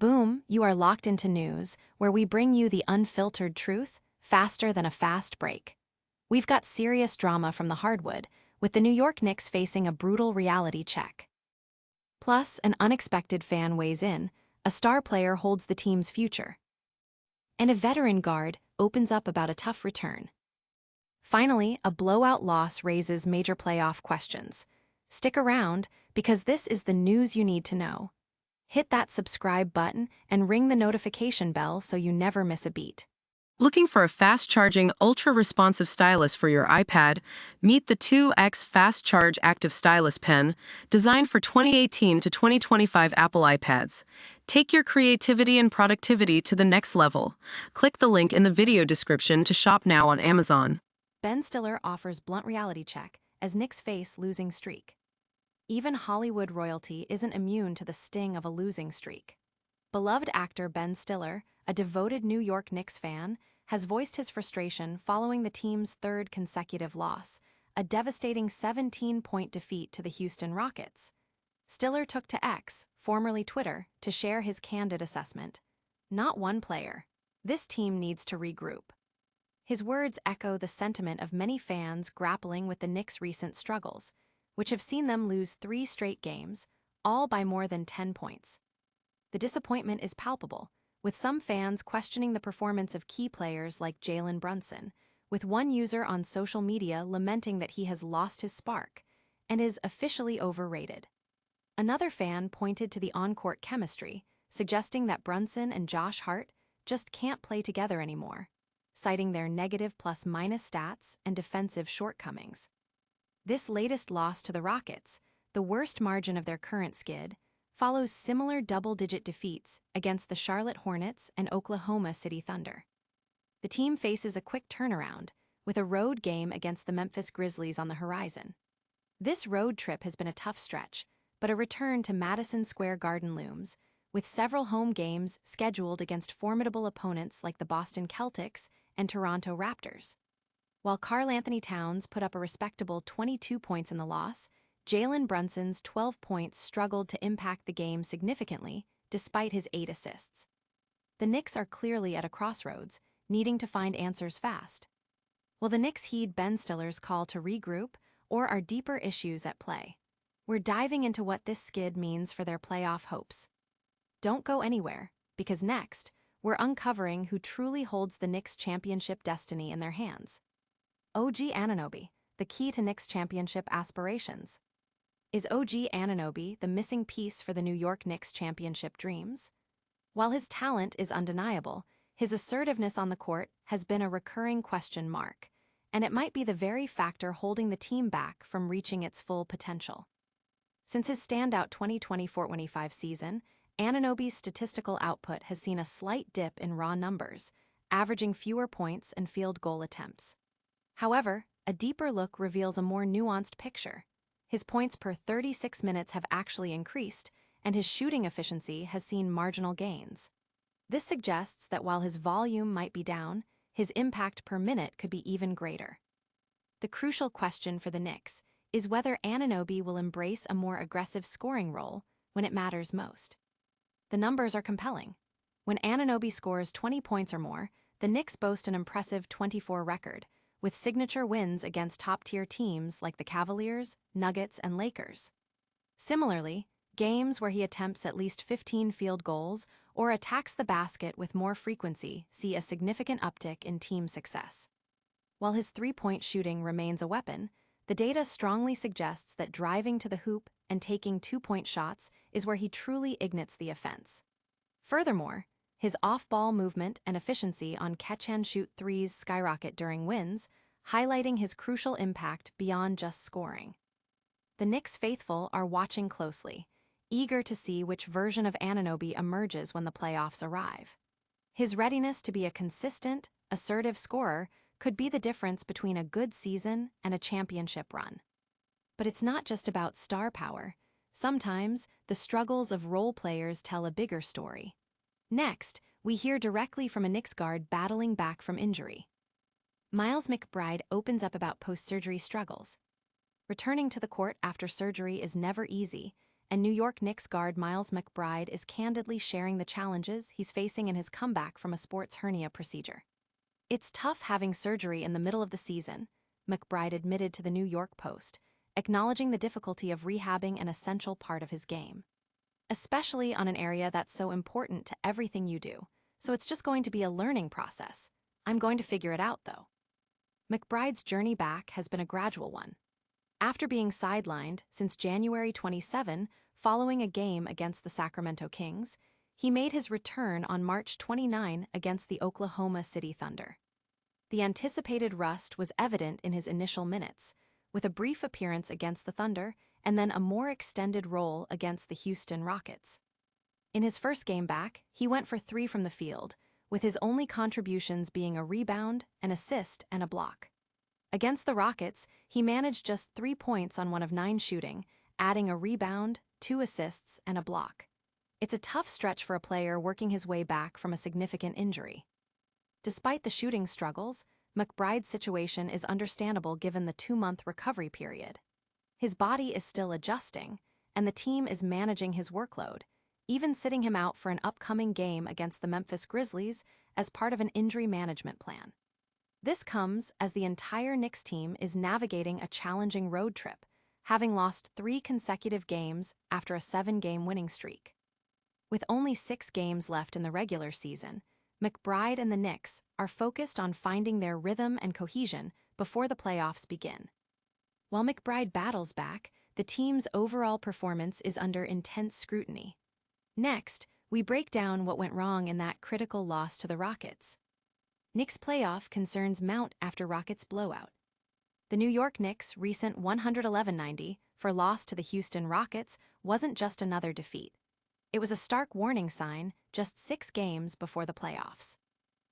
Boom, you are locked into news, where we bring you the unfiltered truth, faster than a fast break. We've got serious drama from the hardwood, with the New York Knicks facing a brutal reality check. Plus, an unexpected fan weighs in, a star player holds the team's future. And a veteran guard opens up about a tough return. Finally, a blowout loss raises major playoff questions. Stick around, because this is the news you need to know. Hit that subscribe button and ring the notification bell so you never miss a beat. Looking for a fast-charging, ultra-responsive stylus for your iPad? Meet the 2X Fast Charge Active Stylus Pen, designed for 2018 to 2025 Apple iPads. Take your creativity and productivity to the next level. Click the link in the video description to shop now on Amazon. Ben Stiller offers blunt reality check as Knicks face losing streak. Even Hollywood royalty isn't immune to the sting of a losing streak. Beloved actor Ben Stiller, a devoted New York Knicks fan, has voiced his frustration following the team's third consecutive loss, a devastating 17-point defeat to the Houston Rockets. Stiller took to X, formerly Twitter, to share his candid assessment. Not one player. This team needs to regroup. His words echo the sentiment of many fans grappling with the Knicks' recent struggles, which have seen them lose 3 straight games, all by more than 10 points. The disappointment is palpable, with some fans questioning the performance of key players like Jalen Brunson, with one user on social media lamenting that he has lost his spark and is officially overrated. Another fan pointed to the on-court chemistry, suggesting that Brunson and Josh Hart just can't play together anymore, citing their negative plus-minus stats and defensive shortcomings. This latest loss to the Rockets, the worst margin of their current skid, follows similar double-digit defeats against the Charlotte Hornets and Oklahoma City Thunder. The team faces a quick turnaround, with a road game against the Memphis Grizzlies on the horizon. This road trip has been a tough stretch, but a return to Madison Square Garden looms, with several home games scheduled against formidable opponents like the Boston Celtics and Toronto Raptors. While Karl-Anthony Towns put up a respectable 22 points in the loss, Jalen Brunson's 12 points struggled to impact the game significantly, despite his 8 assists. The Knicks are clearly at a crossroads, needing to find answers fast. Will the Knicks heed Ben Stiller's call to regroup, or are deeper issues at play? We're diving into what this skid means for their playoff hopes. Don't go anywhere, because next, we're uncovering who truly holds the Knicks' championship destiny in their hands. OG Anunoby, the key to Knicks championship aspirations. Is OG Anunoby the missing piece for the New York Knicks championship dreams? While his talent is undeniable, his assertiveness on the court has been a recurring question mark, and it might be the very factor holding the team back from reaching its full potential. Since his standout 2024-25 season, Anunoby's statistical output has seen a slight dip in raw numbers, averaging fewer points and field goal attempts. However, a deeper look reveals a more nuanced picture. His points per 36 minutes have actually increased, and his shooting efficiency has seen marginal gains. This suggests that while his volume might be down, his impact per minute could be even greater. The crucial question for the Knicks is whether Anunoby will embrace a more aggressive scoring role when it matters most. The numbers are compelling. When Anunoby scores 20 points or more, the Knicks boast an impressive 24 record, with signature wins against top-tier teams like the Cavaliers, Nuggets, and Lakers. Similarly, games where he attempts at least 15 field goals or attacks the basket with more frequency see a significant uptick in team success. While his three-point shooting remains a weapon, the data strongly suggests that driving to the hoop and taking two-point shots is where he truly ignites the offense. Furthermore, his off-ball movement and efficiency on catch-and-shoot threes skyrocket during wins, highlighting his crucial impact beyond just scoring. The Knicks faithful are watching closely, eager to see which version of Anunoby emerges when the playoffs arrive. His readiness to be a consistent, assertive scorer could be the difference between a good season and a championship run. But it's not just about star power. Sometimes, the struggles of role players tell a bigger story. Next, we hear directly from a Knicks guard battling back from injury. Miles McBride opens up about post-surgery struggles. Returning to the court after surgery is never easy, and New York Knicks guard Miles McBride is candidly sharing the challenges he's facing in his comeback from a sports hernia procedure. "It's tough having surgery in the middle of the season," McBride admitted to the New York Post, acknowledging the difficulty of rehabbing an essential part of his game. "Especially on an area that's so important to everything you do, so it's just going to be a learning process. I'm going to figure it out, though." McBride's journey back has been a gradual one. After being sidelined since January 27 following a game against the Sacramento Kings, he made his return on March 29 against the Oklahoma City Thunder. The anticipated rust was evident in his initial minutes, with a brief appearance against the Thunder and then a more extended role against the Houston Rockets. In his first game back, he went for 3 from the field, with his only contributions being a rebound, an assist, and a block. Against the Rockets, he managed just 3 points on 1 of 9 shooting, adding a rebound, 2 assists, and a block. It's a tough stretch for a player working his way back from a significant injury. Despite the shooting struggles, McBride's situation is understandable given the 2-month recovery period. His body is still adjusting, and the team is managing his workload, even sitting him out for an upcoming game against the Memphis Grizzlies as part of an injury management plan. This comes as the entire Knicks team is navigating a challenging road trip, having lost 3 consecutive games after a 7-game winning streak. With only 6 games left in the regular season, McBride and the Knicks are focused on finding their rhythm and cohesion before the playoffs begin. While McBride battles back, the team's overall performance is under intense scrutiny. Next, we break down what went wrong in that critical loss to the Rockets. Knicks playoff concerns mount after Rockets blowout. The New York Knicks' recent 111-90 for loss to the Houston Rockets wasn't just another defeat. It was a stark warning sign just 6 games before the playoffs.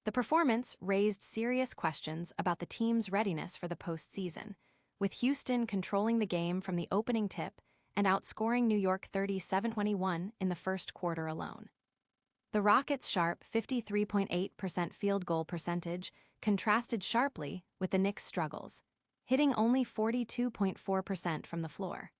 The performance raised serious questions about the team's readiness for the postseason, with Houston controlling the game from the opening tip and outscoring New York 37-21 in the first quarter alone. The Rockets' sharp 53.8% field goal percentage contrasted sharply with the Knicks' struggles, hitting only 42.4% from the floor.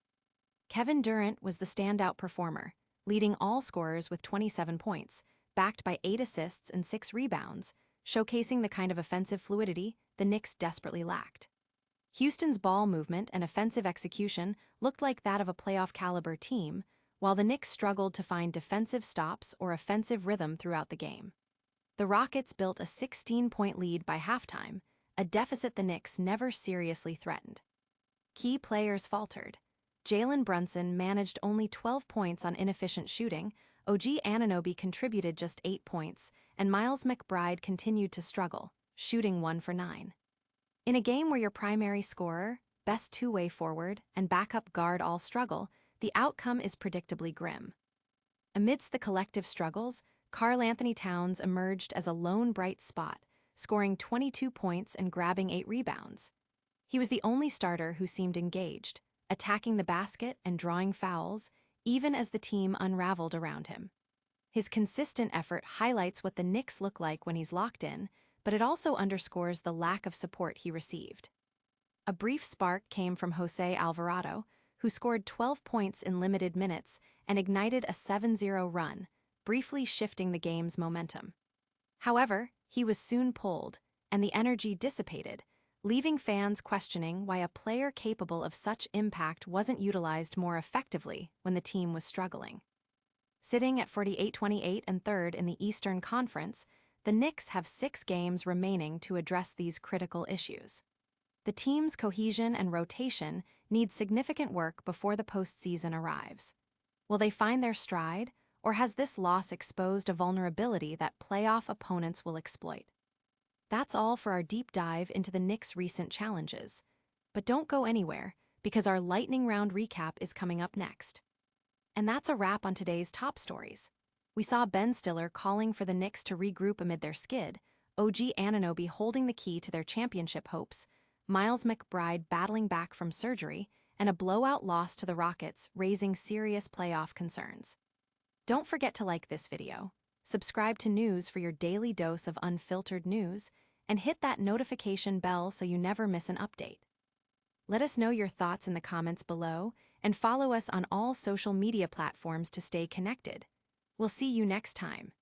Kevin Durant was the standout performer, leading all scorers with 27 points, backed by 8 assists and 6 rebounds, showcasing the kind of offensive fluidity the Knicks desperately lacked. Houston's ball movement and offensive execution looked like that of a playoff-caliber team, while the Knicks struggled to find defensive stops or offensive rhythm throughout the game. The Rockets built a 16-point lead by halftime, a deficit the Knicks never seriously threatened. Key players faltered. Jalen Brunson managed only 12 points on inefficient shooting, OG Anunoby contributed just 8 points, and Miles McBride continued to struggle, shooting 1 for 9. In a game where your primary scorer, best two-way forward, and backup guard all struggle, the outcome is predictably grim. Amidst the collective struggles, Karl-Anthony Towns emerged as a lone bright spot, scoring 22 points and grabbing 8 rebounds. He was the only starter who seemed engaged, attacking the basket and drawing fouls, even as the team unraveled around him. His consistent effort highlights what the Knicks look like when he's locked in, but it also underscores the lack of support he received. A brief spark came from Jose Alvarado, who scored 12 points in limited minutes and ignited a 7-0 run, briefly shifting the game's momentum. However, he was soon pulled, and the energy dissipated, leaving fans questioning why a player capable of such impact wasn't utilized more effectively when the team was struggling. Sitting at 48-28 and third in the Eastern Conference, the Knicks have 6 games remaining to address these critical issues. The team's cohesion and rotation need significant work before the postseason arrives. Will they find their stride, or has this loss exposed a vulnerability that playoff opponents will exploit? That's all for our deep dive into the Knicks' recent challenges. But don't go anywhere, because our lightning round recap is coming up next. And that's a wrap on today's top stories. We saw Ben Stiller calling for the Knicks to regroup amid their skid, OG Anunoby holding the key to their championship hopes, Miles McBride battling back from surgery, and a blowout loss to the Rockets raising serious playoff concerns. Don't forget to like this video, subscribe to News for your daily dose of unfiltered news, and hit that notification bell so you never miss an update. Let us know your thoughts in the comments below, and follow us on all social media platforms to stay connected. We'll see you next time.